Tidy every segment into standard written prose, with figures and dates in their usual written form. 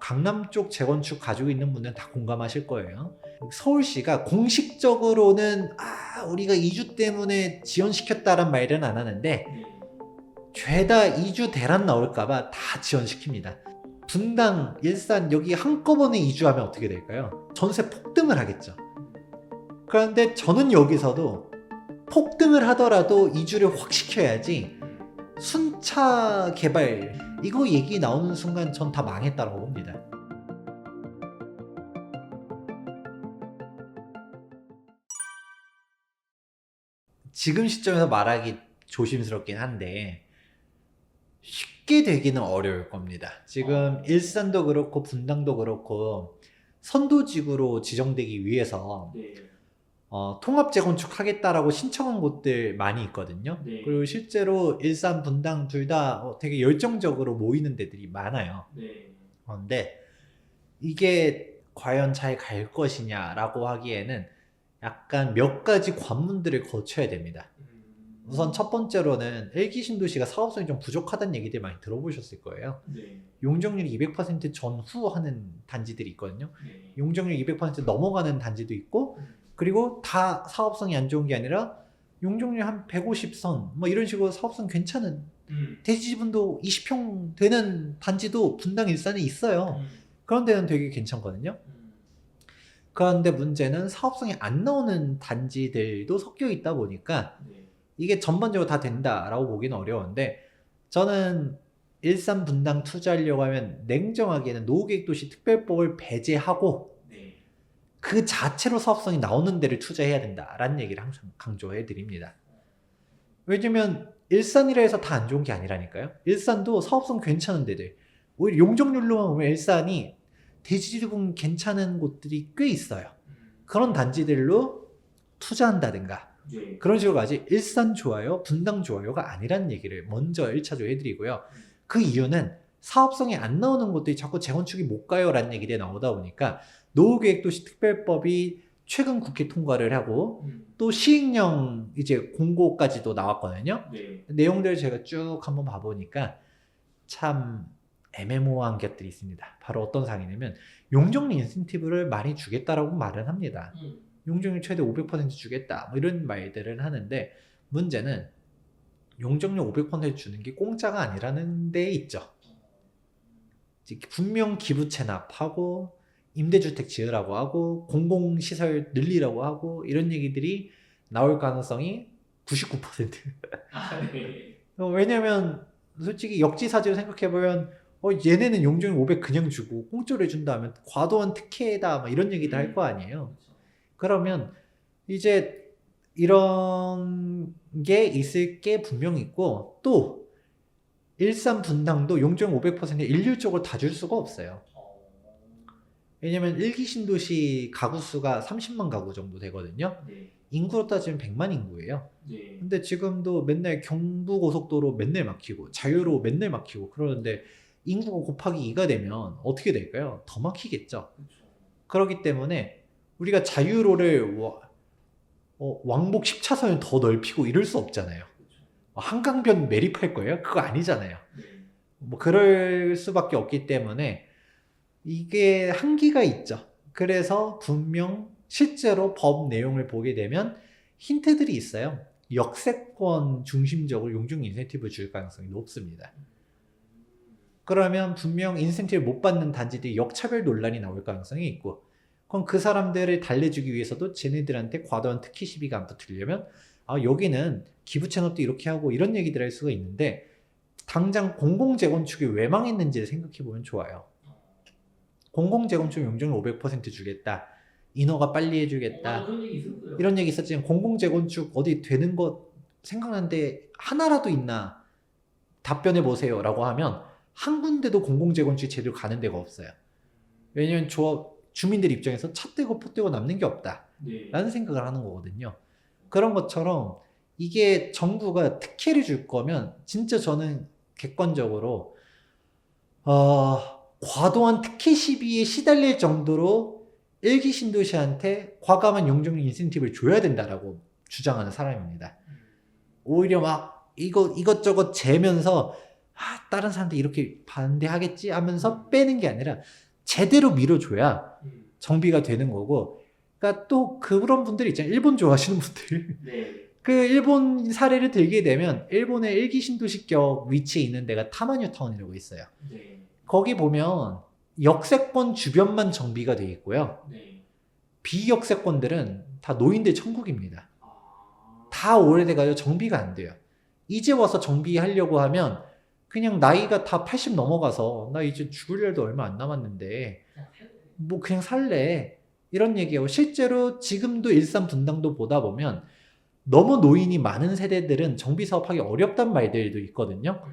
강남 쪽 재건축 가지고 있는 분들은 다 공감하실 거예요. 서울시가 공식적으로는 우리가 이주 때문에 지연시켰다란 말은 안 하는데 죄다 이주 대란 나올까봐 다 지연시킵니다. 분당, 일산 여기 한꺼번에 이주하면 어떻게 될까요? 전세 폭등을 하겠죠. 그런데 저는 여기서도 폭등을 하더라도 이주를 확 시켜야지 순차 개발 이거 얘기 나오는 순간 전 다 망했다고 봅니다. 지금 시점에서 말하기 조심스럽긴 한데 쉽게 되기는 어려울 겁니다. 지금 일산도 그렇고 분당도 그렇고 선도지구로 지정되기 위해서 통합 재건축 하겠다라고 신청한 곳들 많이 있거든요. 그리고 실제로 일산, 분당 둘 다 되게 열정적으로 모이는 데들이 많아요. 그런데 이게 과연 잘 갈 것이냐라고 하기에는 약간 몇 가지 관문들을 거쳐야 됩니다. 우선 첫 번째로는 일기 신도시가 사업성이 좀 부족하다는 얘기들 많이 들어보셨을 거예요. 용적률이 200% 전후 하는 단지들이 있거든요. 용적률 200% 넘어가는 단지도 있고 그리고 다 사업성이 안 좋은 게 아니라 용적률 한 150선 뭐 이런 식으로 사업성 괜찮은 대지분도 20평 되는 단지도 분당 일산에 있어요. 그런 데는 되게 괜찮거든요. 그런데 문제는 사업성이 안 나오는 단지들도 섞여 있다 보니까 이게 전반적으로 다 된다라고 보기는 어려운데 저는 일산 분당 투자하려고 하면 냉정하게는 노후계획도시 특별법을 배제하고 그 자체로 사업성이 나오는 데를 투자해야 된다라는 얘기를 항상 강조해 드립니다. 왜냐면 일산이라 해서 다 안 좋은 게 아니라니까요. 일산도 사업성 괜찮은 데들 오히려 용적률로만 보면 일산이 대지분 괜찮은 곳들이 꽤 있어요. 그런 단지들로 투자한다든가 그런 식으로 가지 일산 좋아요, 분당 좋아요가 아니라는 얘기를 먼저 1차적으로 해드리고요. 그 이유는 사업성이 안 나오는 곳들이 자꾸 재건축이 못 가요 라는 얘기들이 나오다 보니까 노후계획도시 특별법이 최근 국회 통과를 하고 또 시행령 이제 공고까지도 나왔거든요. 내용들을 제가 쭉 한번 봐보니까 참 애매모호한 것들이 있습니다. 바로 어떤 사항이냐면 용적률 인센티브를 많이 주겠다라고 말은 합니다. 용적률 최대 500% 주겠다 뭐 이런 말들을 하는데 문제는 용적률 500% 주는 게 공짜가 아니라는 데 있죠. 분명 기부 체납하고 임대주택 지으라고 하고 공공시설 늘리라고 하고 이런 얘기들이 나올 가능성이 99%. 왜냐면 솔직히 역지사지로 생각해보면 얘네는 용적률 500 그냥 주고 공짜로 해준다면 과도한 특혜다 뭐 이런 얘기도 할 거 아니에요. 그러면 이제 이런 게 있을 게 분명히 있고 또 일산 분당도 용적률 500% 일률적으로 다 줄 수가 없어요. 왜냐면 일기 신도시 가구 수가 30만 가구 정도 되거든요. 인구로 따지면 100만 인구예요. 근데 지금도 맨날 경부고속도로 맨날 막히고 자유로 맨날 막히고 그러는데 인구가 곱하기 2가 되면 어떻게 될까요? 더 막히겠죠. 그렇기 때문에 우리가 자유로를 왕복 10차선을 더 넓히고 이럴 수 없잖아요. 한강변 매립할 거예요? 그거 아니잖아요. 뭐 그럴 수밖에 없기 때문에 이게 한계가 있죠. 그래서 분명 실제로 법 내용을 보게 되면 힌트들이 있어요. 역세권 중심적으로 용적 인센티브를 줄 가능성이 높습니다. 그러면 분명 인센티브를 못 받는 단지들이 역차별 논란이 나올 가능성이 있고 그럼 그 사람들을 달래주기 위해서도 쟤네들한테 과도한 특혜 시비가 안 붙으려면 여기는 기부 체납도 이렇게 하고 이런 얘기들 할 수가 있는데 당장 공공재건축이 왜 망했는지를 생각해보면 좋아요. 공공재건축 용적률 500% 주겠다. 인허가 빨리 해주겠다. 이런 얘기 있었지만 공공재건축 어디 되는 것 생각나는데 하나라도 있나 답변해보세요 라고 하면 한 군데도 공공재건축이 제대로 가는 데가 없어요. 왜냐면 주민들 입장에서 차 떼고 포 떼고 남는 게 없다 라는 생각을 하는 거거든요. 그런 것처럼 이게 정부가 특혜를 줄 거면 진짜 저는 객관적으로 과도한 특혜 시비에 시달릴 정도로 일기 신도시한테 과감한 용적률 인센티브를 줘야 된다라고 주장하는 사람입니다. 오히려 막 이것저것 재면서 다른 사람들 이렇게 반대하겠지 하면서 빼는 게 아니라 제대로 밀어줘야 음. 정비가 되는 거고, 그러니까 또 그런 분들 있잖아요. 일본 좋아하시는 분들. 네. 그 일본 사례를 들게 되면 일본의 일기 신도시격 위치에 있는 데가 타마뉴타운이라고 있어요. 네. 거기 보면 역세권 주변만 정비가 돼 있고요. 네. 비역세권들은 다 노인들 천국입니다. 아. 다 오래돼가지고 정비가 안 돼요. 이제 와서 정비하려고 하면 그냥 나이가 다 80 넘어가서 나 이제 죽을 날도 얼마 안 남았는데 뭐 그냥 살래 이런 얘기하고, 실제로 지금도 일산 분당도 보다 보면 너무 노인이 많은 세대들은 정비 사업하기 어렵단 말들도 있거든요.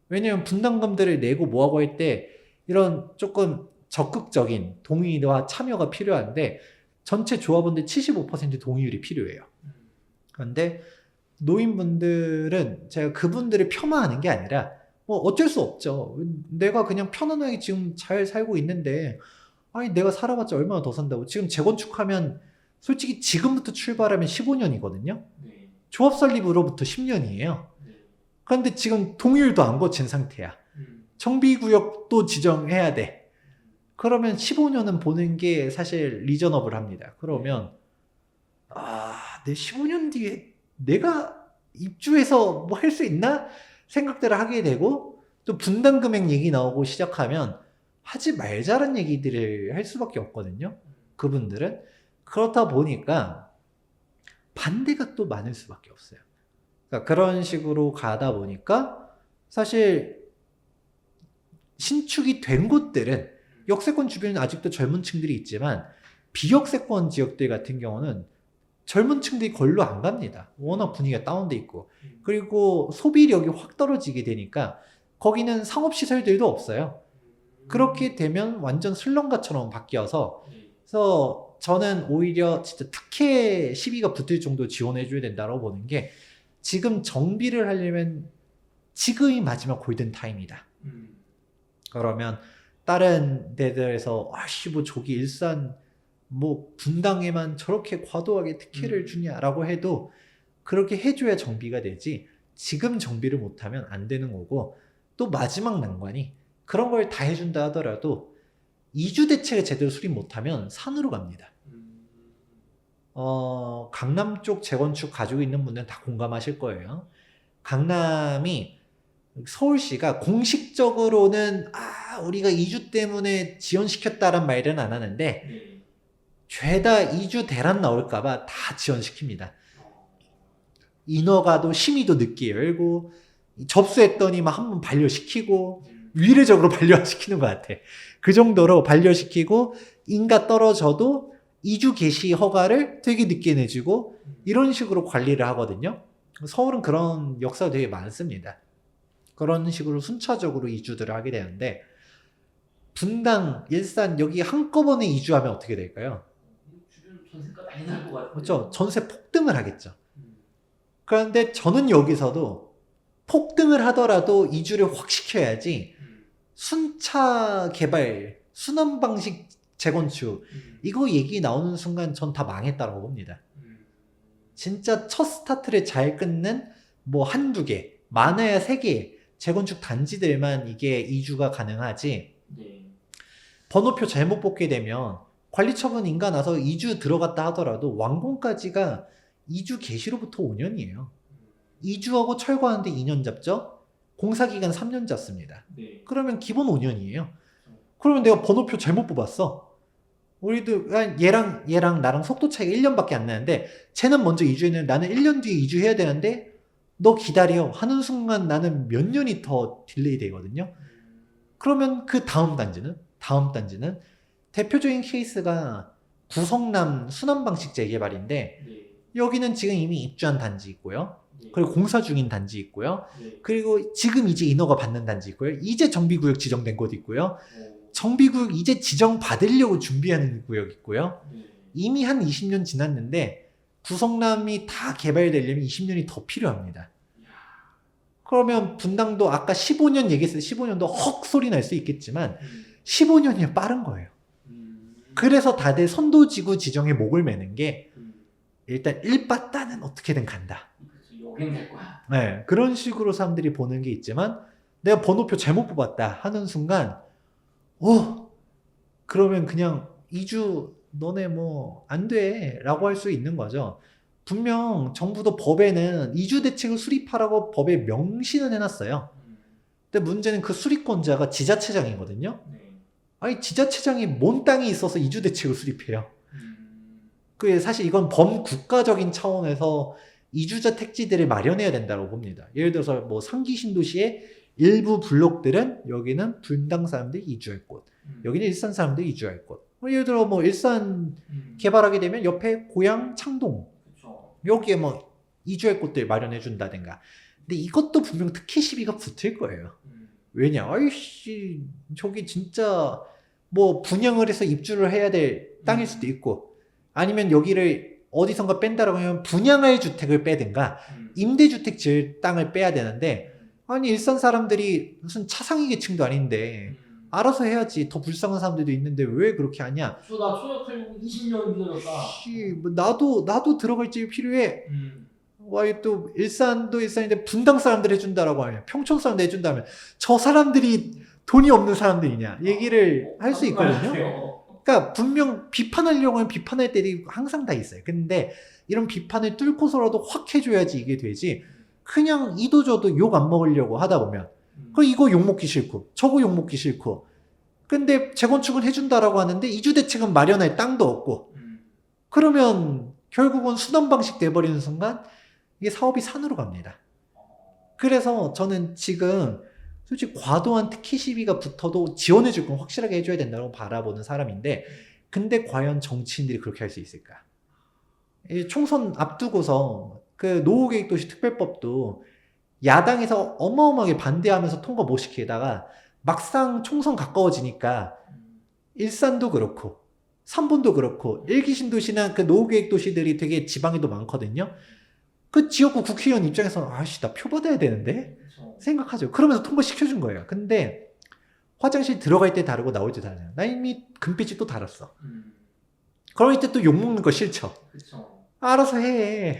왜냐면 분담금들을 내고 뭐하고 할 때 이런 조금 적극적인 동의와 참여가 필요한데 전체 조합원들 75% 동의율이 필요해요. 그런데 노인분들은 제가 그분들을 폄하하는 게 아니라 뭐 어쩔 수 없죠. 내가 그냥 편안하게 지금 잘 살고 있는데, 아니 내가 살아봤자 얼마나 더 산다고. 지금 재건축하면 솔직히 지금부터 출발하면 15년이거든요. 네. 조합 설립으로부터 10년이에요. 네. 그런데 지금 동의율도 안 거친 상태야. 정비구역도 지정해야 돼. 그러면 15년은 보는 게 사실 리저너블합니다. 그러면 내 15년 뒤에 내가 입주해서 뭐 할 수 있나 생각들을 하게 되고, 또 분담 금액 얘기 나오고 시작하면 하지 말자는 얘기들을 할 수밖에 없거든요. 그분들은. 그렇다 보니까 반대가 또 많을 수밖에 없어요. 그러니까 그런 식으로 가다 보니까 사실 신축이 된 곳들은 역세권 주변에는 아직도 젊은 층들이 있지만 비역세권 지역들 같은 경우는 젊은 층들이 걸로 안 갑니다. 워낙 분위기가 다운돼 있고, 그리고 소비력이 확 떨어지게 되니까 거기는 상업시설들도 없어요. 그렇게 되면 완전 슬럼가처럼 바뀌어서, 그래서 저는 오히려 진짜 특혜 시비가 붙을 정도 지원해줘야 된다고 보는 게, 지금 정비를 하려면 지금이 마지막 골든타임이다. 그러면 다른 데들에서 아씨 뭐 저기 일산 뭐 분당에만 저렇게 과도하게 특혜를 주냐라고 해도 그렇게 해줘야 정비가 되지, 지금 정비를 못하면 안 되는 거고, 또 마지막 난관이 그런 걸 다 해준다 하더라도 이주 대책을 제대로 수립 못하면 산으로 갑니다. 강남 쪽 재건축 가지고 있는 분들은 다 공감하실 거예요. 강남이 서울시가 공식적으로는 우리가 이주 때문에 지연시켰다란 말은 안 하는데 죄다 이주 대란 나올까봐 다 지연시킵니다. 인허가도 심의도 늦게 열고, 접수했더니 막 한 번 반려시키고, 위례적으로 반려시키는 것 같아. 그 정도로 반려시키고, 인가 떨어져도 이주 개시 허가를 되게 늦게 내주고, 이런 식으로 관리를 하거든요. 서울은 그런 역사가 되게 많습니다. 그런 식으로 순차적으로 이주들을 하게 되는데, 분당, 일산 여기 한꺼번에 이주하면 어떻게 될까요? 주변 전세가 많이 날 것 같아요. 그렇죠. 전세 폭등을 하겠죠. 그런데 저는 여기서도 폭등을 하더라도 이주를 확 시켜야지, 순차 개발, 순환 방식 재건축 이거 얘기 나오는 순간 전 다 망했다고 봅니다. 진짜 첫 스타트를 잘 끊는 뭐 한두 개, 많아야 3개 재건축 단지들만 이게 이주가 가능하지, 번호표 잘못 뽑게 되면 관리처분 인가 나서 이주 들어갔다 하더라도 완공까지가 이주 개시로부터 5년이에요. 이주하고 철거하는데 2년 잡죠? 공사기간 3년 잡습니다. 그러면 기본 5년이에요. 그러면 내가 번호표 잘못 뽑았어. 우리도 얘랑 나랑 속도 차이가 1년밖에 안 나는데, 쟤는 먼저 이주했는데 나는 1년 뒤에 이주해야 되는데 너 기다려 하는 순간 나는 몇 년이 더 딜레이 되거든요. 그러면 그 다음 단지는 대표적인 케이스가 구성남 순환방식 재개발인데, 여기는 지금 이미 입주한 단지 있고요. 그리고 공사 중인 단지 있고요. 그리고 지금 이제 인허가 받는 단지 있고요. 이제 정비구역 지정된 곳 있고요. 정비구역 이제 지정 받으려고 준비하는 구역 있고요. 이미 한 20년 지났는데 구성남이 다 개발되려면 20년이 더 필요합니다. 그러면 분당도 아까 15년 얘기했을 때 15년도 헉 소리 날 수 있겠지만 15년이면 빠른 거예요. 그래서 다들 선도지구 지정에 목을 매는 게, 일단 1바따는 어떻게든 간다. 여긴 될 거야. 네, 그런 식으로 사람들이 보는 게 있지만, 내가 번호표 잘못 뽑았다 하는 순간 그러면 그냥 이주 너네 뭐 안 돼 라고 할 수 있는 거죠. 분명 정부도 법에는 이주 대책을 수립하라고 법에 명시는 해놨어요. 근데 문제는 그 수립권자가 지자체장이거든요. 네. 아니 지자체장이 뭔 땅이 있어서 이주 대책을 수립해요. 음. 그 사실 이건 범국가적인 차원에서 이주자 택지들을 마련해야 된다고 봅니다. 예를 들어서 뭐 상기 신도시의 일부 블록들은 여기는 분당 사람들이 이주할 곳, 여기는 일산 사람들이 이주할 곳. 예를 들어 뭐 일산 개발하게 되면 옆에 고양 창동 그렇죠. 여기에 뭐 이주할 곳들 마련해 준다든가. 근데 이것도 분명 특혜 시비가 붙을 거예요. 왜냐? 아이씨 저기 진짜 뭐 분양을 해서 입주를 해야 될 땅일 수도 있고 아니면 여기를 어디선가 뺀다라고 하면 분양할 주택을 빼든가 임대주택 지을 땅을 빼야 되는데 아니 일산 사람들이 무슨 차상위 계층도 아닌데 알아서 해야지. 더 불쌍한 사람들도 있는데 왜 그렇게 하냐? 나 초역하려고 20년 기다렸다. 뭐 나도 들어갈 집이 필요해. 와, 또 일산도 일산인데 분당 사람들 해준다라고 하면 평촌 사람들 해준다면 저 사람들이 돈이 없는 사람들이냐 얘기를 할 수 있거든요. 그러니까 분명 비판하려고 하면 비판할 때도 항상 다 있어요. 근데 이런 비판을 뚫고서라도 확 해줘야지 이게 되지. 그냥 이도저도 욕 안 먹으려고 하다 보면 그 이거 욕 먹기 싫고 저거 욕 먹기 싫고 근데 재건축은 해준다라고 하는데 이주 대책은 마련할 땅도 없고 그러면 결국은 수단 방식 돼버리는 순간 이게 사업이 산으로 갑니다. 그래서 저는 지금 솔직히 과도한 특혜 시비가 붙어도 지원해줄 건 확실하게 해줘야 된다고 바라보는 사람인데 근데 과연 정치인들이 그렇게 할 수 있을까? 이 총선 앞두고서 그 노후계획도시 특별법도 야당에서 어마어마하게 반대하면서 통과 못 시키다가 막상 총선 가까워지니까 일산도 그렇고 삼본도 그렇고 일기신도시나 그 노후계획도시들이 되게 지방에도 많거든요. 그 지역구 국회의원 입장에서는 아씨 나 표 받아야 되는데 생각하죠. 그러면서 통과시켜준 거예요. 근데 화장실 들어갈 때 다르고 나올 때 다르잖아요. 나 이미 금빛이 또 달았어. 그럴 때 또 욕먹는 거 싫죠. 그쵸. 알아서 해.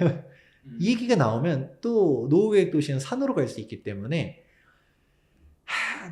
이 얘기가 나오면 또 노후계획 도시는 산으로 갈 수 있기 때문에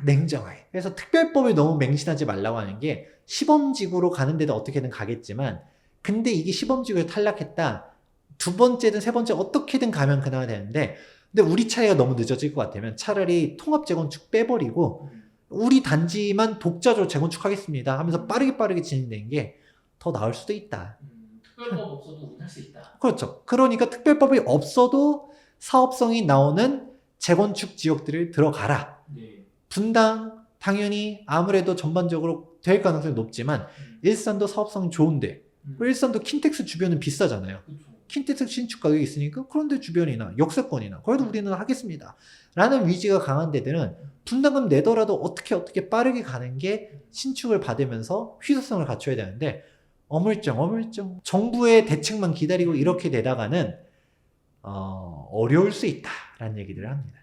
냉정하게. 그래서 특별법을 너무 맹신하지 말라고 하는 게 시범지구로 가는 데도 어떻게든 가겠지만 근데 이게 시범지구에 탈락했다. 두 번째든 세 번째 어떻게든 가면 그나마 되는데 근데 우리 차이가 너무 늦어질 것 같으면 차라리 통합 재건축 빼버리고 우리 단지만 독자적으로 재건축하겠습니다 하면서 빠르게 진행되는 게 더 나을 수도 있다. 특별법 없어도 우리 할 수 있다. 그렇죠. 그러니까 특별법이 없어도 사업성이 나오는 재건축 지역들을 들어가라. 네. 분당 당연히 아무래도 전반적으로 될 가능성이 높지만 일산도 사업성이 좋은데 일산도 킨텍스 주변은 비싸잖아요. 그쵸. 킨텍스 신축 가격이 있으니까 그런데 주변이나 역세권이나 그래도 우리는 하겠습니다 라는 위지가 강한 데들은 분담금 내더라도 어떻게 빠르게 가는 게 신축을 받으면서 희소성을 갖춰야 되는데 어물쩡 정부의 대책만 기다리고 이렇게 되다가는 어려울 수 있다라는 얘기들을 합니다.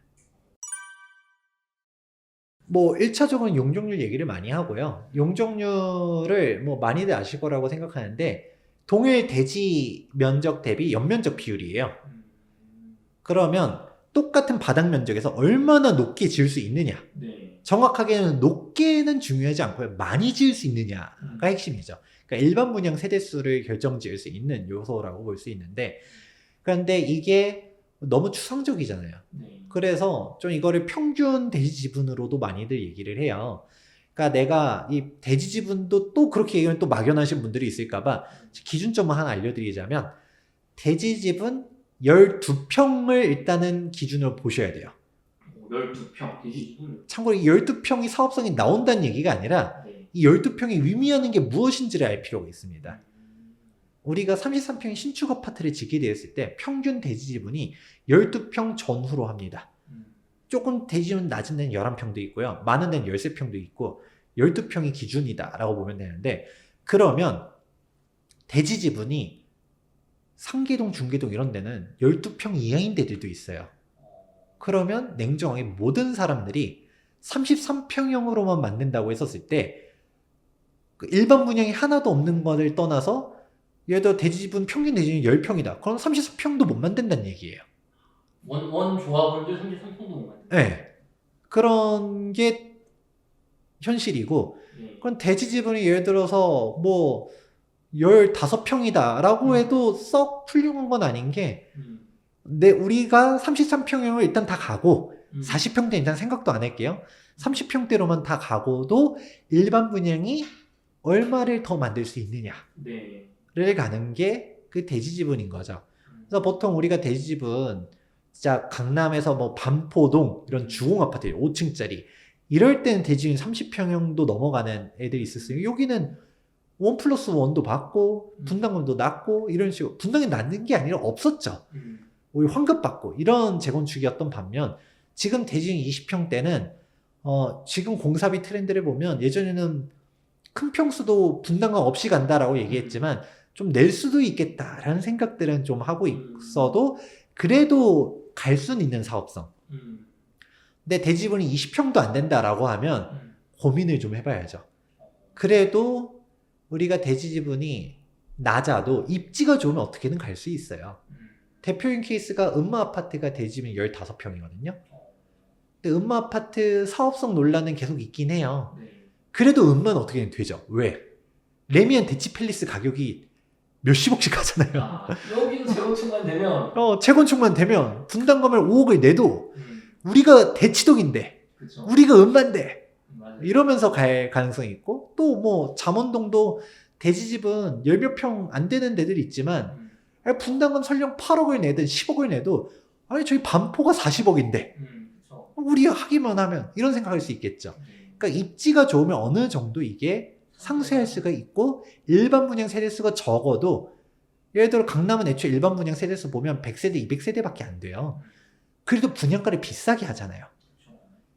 뭐 1차적으로는 용적률 얘기를 많이 하고요. 용적률을 뭐 많이들 아실 거라고 생각하는데 동일 대지 면적 대비 연면적 비율이에요. 그러면 똑같은 바닥 면적에서 얼마나 높게 지을 수 있느냐. 네. 정확하게는 높게는 중요하지 않고요. 많이 지을 수 있느냐가 핵심이죠. 그러니까 일반 분양 세대수를 결정지을 수 있는 요소라고 볼 수 있는데 그런데 이게 너무 추상적이잖아요. 네. 그래서 좀 이거를 평균 대지 지분으로도 많이들 얘기를 해요. 그러니까 내가 이 대지 지분도 또 그렇게 얘기하면 또 막연하신 분들이 있을까봐 기준점을 하나 알려드리자면 대지 지분 12평을 일단은 기준으로 보셔야 돼요. 12평 대지 지분. 참고로 이 12평이 사업성이 나온다는 얘기가 아니라 네. 이 12평이 의미하는 게 무엇인지를 알 필요가 있습니다. 우리가 33평의 신축 아파트를 짓게 되었을 때 평균 대지 지분이 12평 전후로 합니다. 조금 대지 지분 낮은 데는 11평도 있고요. 많은 데는 13평도 있고 12평이 기준이다 라고 보면 되는데 그러면 대지 지분이 상계동, 중계동 이런 데는 12평 이하인 데들도 있어요. 그러면 냉정하게 모든 사람들이 33평형으로만 만든다고 했었을 때 그 일반 분양이 하나도 없는 것을 떠나서 예를 들어 대지 지분 평균 대지 지분이 10평이다. 그럼 33평도 못 만든다는 얘기예요. 원 조합원들 33평도 못 만든다. 네. 그런 게 현실이고 네. 그럼 대지 지분이 예를 들어서 뭐 15평이다라고 해도 썩 훌륭한 건 아닌 게 우리가 33평형을 일단 다 가고 40평대 일단 생각도 안 할게요. 30평대로만 다 가고도 일반 분양이 얼마를 더 만들 수 있느냐를 네. 가는 게 그 대지 지분인 거죠. 그래서 보통 우리가 대지 지분 진짜 강남에서 뭐 반포동 이런 주공 아파트 5층짜리 이럴 때는 대지분 30평형도 넘어가는 애들이 있었어요. 여기는 1+1도 받고 분담금도 낮고 이런 식으로 분담금이 낮는 게 아니라 없었죠. 우리 환급 받고 이런 재건축이었던 반면 지금 대지분 20평대는 지금 공사비 트렌드를 보면 예전에는 큰 평수도 분담금 없이 간다라고 얘기했지만 좀 낼 수도 있겠다라는 생각들은 좀 하고 있어도 그래도 갈 수는 있는 사업성. 근데 대지분이 20평도 안 된다라고 하면 고민을 좀 해봐야죠. 그래도 우리가 대지지분이 낮아도 입지가 좋으면 어떻게든 갈 수 있어요. 대표인 케이스가 음마아파트가 대지분 15평이거든요. 근데 음마아파트 사업성 논란은 계속 있긴 해요. 그래도 음마는 어떻게든 되죠. 왜? 레미안 대치팰리스 가격이 몇십억씩 하잖아요. 여기도 재건축만 되면 재건축만 되면 분담금을 5억을 내도 음, 우리가 대치동인데 그쵸. 우리가 음마인데 맞아요. 이러면서 갈 가능성이 있고 또 뭐 잠원동도 대지집은 열몇 평 안 되는 데들이 있지만 아니, 분담금 설령 8억을 내든 10억을 내도 아니 저희 반포가 40억인데 그쵸. 우리 하기만 하면 이런 생각할 수 있겠죠. 그러니까 입지가 좋으면 어느 정도 이게 상쇄할 수가 있고 일반 분양 세대수가 적어도 예를 들어 강남은 애초에 일반 분양 세대수 보면 100세대, 200세대밖에 안 돼요. 그래도 분양가를 비싸게 하잖아요. 그쵸.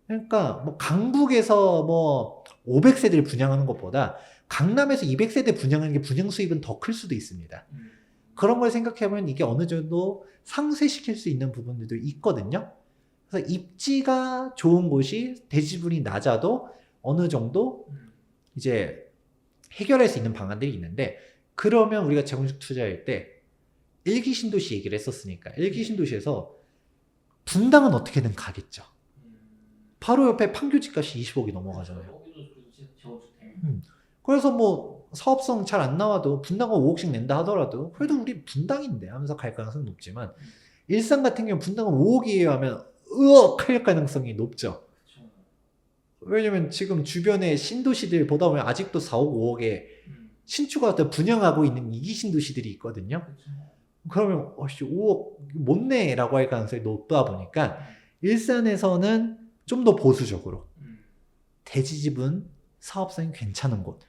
그러니까 뭐 강북에서 뭐 500세대를 분양하는 것보다 강남에서 200세대 분양하는 게 분양 수입은 더 클 수도 있습니다. 그런 걸 생각해보면 이게 어느 정도 상쇄시킬 수 있는 부분들도 있거든요. 그래서 입지가 좋은 곳이 대지분이 낮아도 어느 정도 이제 해결할 수 있는 방안들이 있는데 그러면 우리가 재건축 투자할 때 일기 신도시 얘기를 했었으니까 일기 신도시에서 분당은 어떻게든 가겠죠. 바로 옆에 판교 집값이 20억이 넘어가잖아요. 여기도 재건축 되면 그래서 뭐 사업성 잘 안 나와도 분당은 5억씩 낸다 하더라도 그래도 우리 분당인데 하면서 갈 가능성이 높지만 일산 같은 경우 분당은 5억이에요 하면 으억 할 가능성이 높죠. 그쵸. 왜냐면 지금 주변에 신도시들 보다 보면 아직도 4억 5억에 신축가 분양하고 있는 이기 신도시들이 있거든요. 그쵸. 그러면 5억 못 내라고 할 가능성이 높다 보니까 일산에서는 좀 더 보수적으로 대지집은 사업성이 괜찮은 곳,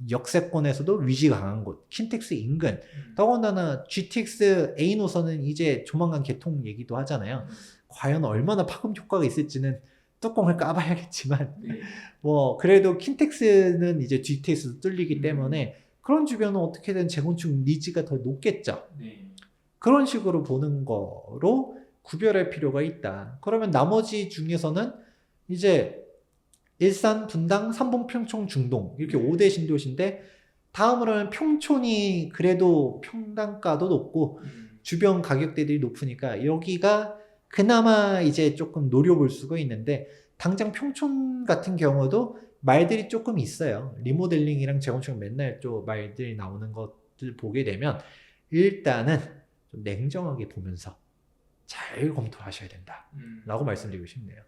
역세권에서도 위치가 강한 곳, 킨텍스 인근, 더군다나 GTX A 노선은 이제 조만간 개통 얘기도 하잖아요. 과연 얼마나 파급 효과가 있을지는 뚜껑을 까봐야겠지만 네. 뭐 그래도 킨텍스는 이제 GTX도 뚫리기 때문에 그런 주변은 어떻게든 재건축 니즈가 더 높겠죠. 네. 그런 식으로 보는 거로 구별할 필요가 있다. 그러면 나머지 중에서는 이제 일산, 분당, 삼봉, 평촌, 중동 이렇게 5대 신도시인데 다음으로는 평촌이 그래도 평당가도 높고 주변 가격대들이 높으니까 여기가 그나마 이제 조금 노려볼 수가 있는데 당장 평촌 같은 경우도 말들이 조금 있어요. 리모델링이랑 재건축 맨날 또 말들이 나오는 것들 보게 되면 일단은 좀 냉정하게 보면서 잘 검토하셔야 된다라고 말씀드리고 싶네요.